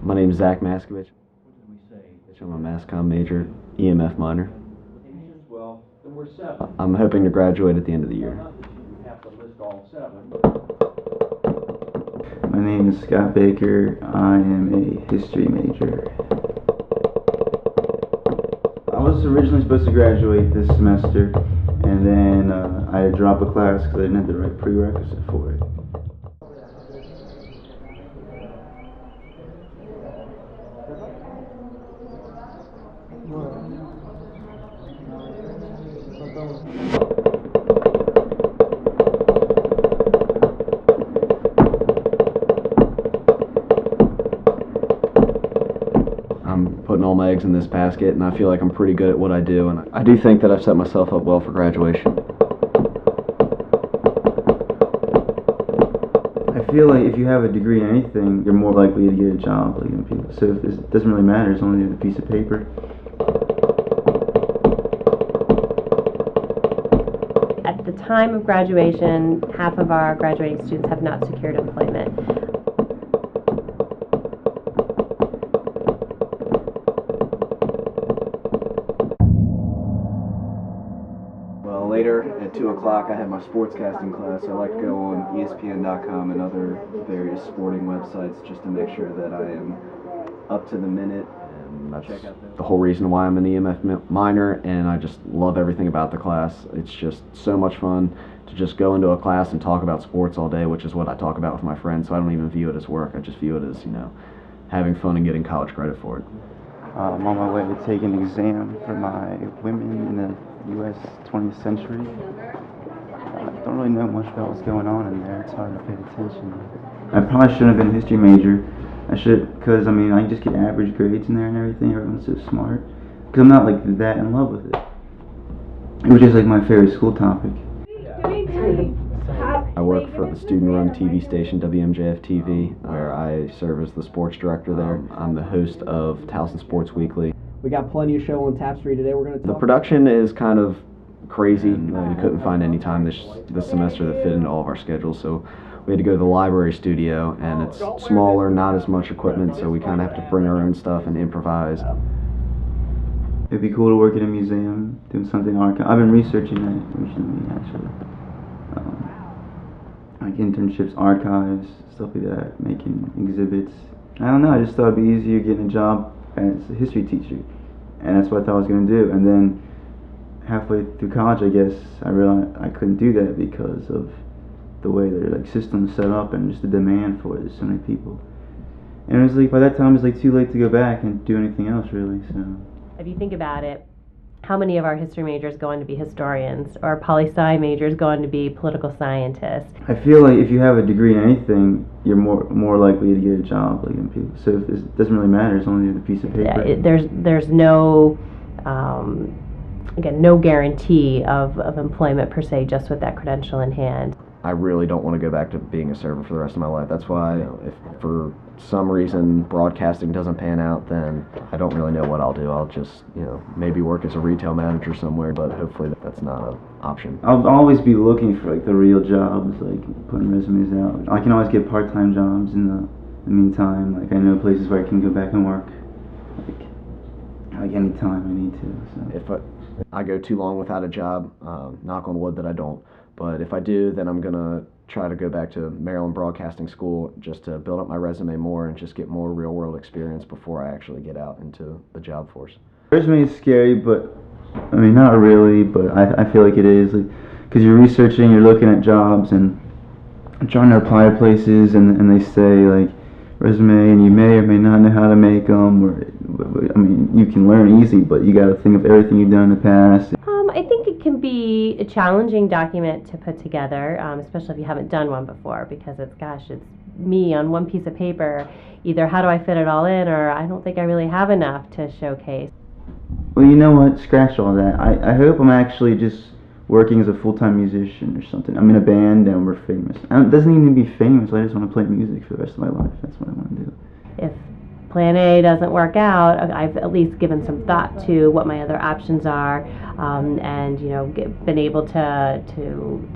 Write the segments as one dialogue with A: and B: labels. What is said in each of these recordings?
A: My name is Zach Maskovich. I'm a mass comm major, EMF minor. I'm hoping to graduate at the end of the year.
B: My name is Scott Baker. I am a history major. I was originally supposed to graduate this semester, and then I had to drop a class because I didn't have the right prerequisite for it.
A: I'm putting all my eggs in this basket, and I feel like I'm pretty good at what I do, and I do think that I've set myself up well for graduation.
B: I feel like if you have a degree in anything, you're more likely to get a job. So if it doesn't really matter as long as you have a piece of paper.
C: At the time of graduation, half of our graduating students have not secured employment.
A: Well, later at 2 o'clock I have my sportscasting class. I like to go on ESPN.com and other various sporting websites just to make sure that I am up to the minute. And that's the whole reason why I'm an EMF minor, and I just love everything about the class. It's just so much fun to just go into a class and talk about sports all day, which is what I talk about with my friends, so I don't even view it as work. I just view it as, having fun and getting college credit for it.
B: I'm on my way to take an exam for my women in the U.S. 20th century. I don't really know much about what's going on in there. It's hard to pay attention. I probably shouldn't have been a history major. I should, because I just get average grades in there and everything. Everyone's so smart. Because I'm not that in love with it. It was just my favorite school topic.
A: I work for the student-run TV station WMJF-TV, where I serve as the sports director there. I'm the host of Towson Sports Weekly.
D: We got plenty of show on Tapestry today. We're going to
A: The production is kind of crazy. We couldn't find any time this semester that fit into all of our schedules, so we had to go to the library studio, and it's smaller, not as much equipment, so we kind of have to bring our own stuff and improvise.
B: It'd be cool to work in a museum, doing something archive. I've been researching that recently, actually. Like internships, archives, stuff like that, making exhibits. I don't know, I just thought it'd be easier getting a job as a history teacher. And that's what I thought I was going to do. And then halfway through college, I guess, I realized I couldn't do that because of the way their system's set up and just the demand for it. There's so many people. And it was by that time, it was too late to go back and do anything else, really. So
C: If you think about it, how many of our history majors go on to be historians, or poli-sci majors go on to be political scientists?
B: I feel like if you have a degree in anything, you're more likely to get a job. So it doesn't really matter as long as you have a piece of paper.
C: Yeah, there's no again, no guarantee of employment per se just with that credential in hand.
A: I really don't want to go back to being a server for the rest of my life. That's why, if for some reason broadcasting doesn't pan out, then I don't really know what I'll do. I'll just, maybe work as a retail manager somewhere, but hopefully that's not an option.
B: I'll always be looking for the real jobs, putting resumes out. I can always get part-time jobs in the meantime. I know places where I can go back and work, anytime I need to. So.
A: If I go too long without a job, knock on wood that I don't, but if I do, then I'm gonna try to go back to Maryland Broadcasting School just to build up my resume more and just get more real-world experience before I actually get out into the job force.
B: Resume is scary, but not really, but I feel like it is, because you're researching, you're looking at jobs and trying to apply to places, and they say resume, and you may or may not know how to make them, you can learn easy, but you got to think of everything you've done in the past.
C: I think it can be a challenging document to put together, especially if you haven't done one before, because it's me on one piece of paper. Either how do I fit it all in, or I don't think I really have enough to showcase.
B: Well, you know what? Scratch all that. I hope I'm actually just working as a full-time musician or something. I'm in a band and we're famous. It doesn't even need to be famous. I just want to play music for the rest of my life. That's what I want to do.
C: If plan A doesn't work out, I've at least given some thought to what my other options are, and been able to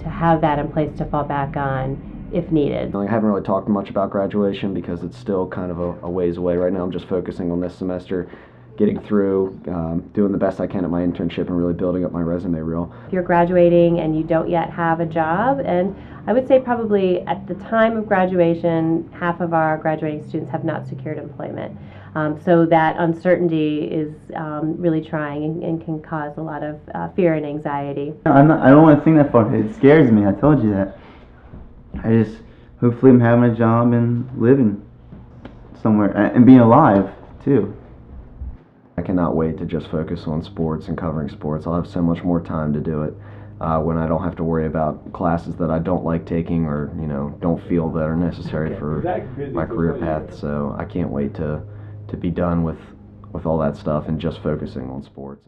C: have that in place to fall back on if needed.
A: I haven't really talked much about graduation because it's still kind of a ways away right now. I'm just focusing on this semester, getting through, doing the best I can at my internship, and really building up my resume reel.
C: If you're graduating and you don't yet have a job, and I would say probably at the time of graduation, half of our graduating students have not secured employment. So that uncertainty is really trying and can cause a lot of fear and anxiety.
B: I don't want to think that far. It scares me. I told you that. Hopefully I'm having a job and living somewhere and being alive too.
A: I cannot wait to just focus on sports and covering sports. I'll have so much more time to do it when I don't have to worry about classes that I don't like taking or don't feel that are necessary for my career path. So I can't wait to be done with all that stuff and just focusing on sports.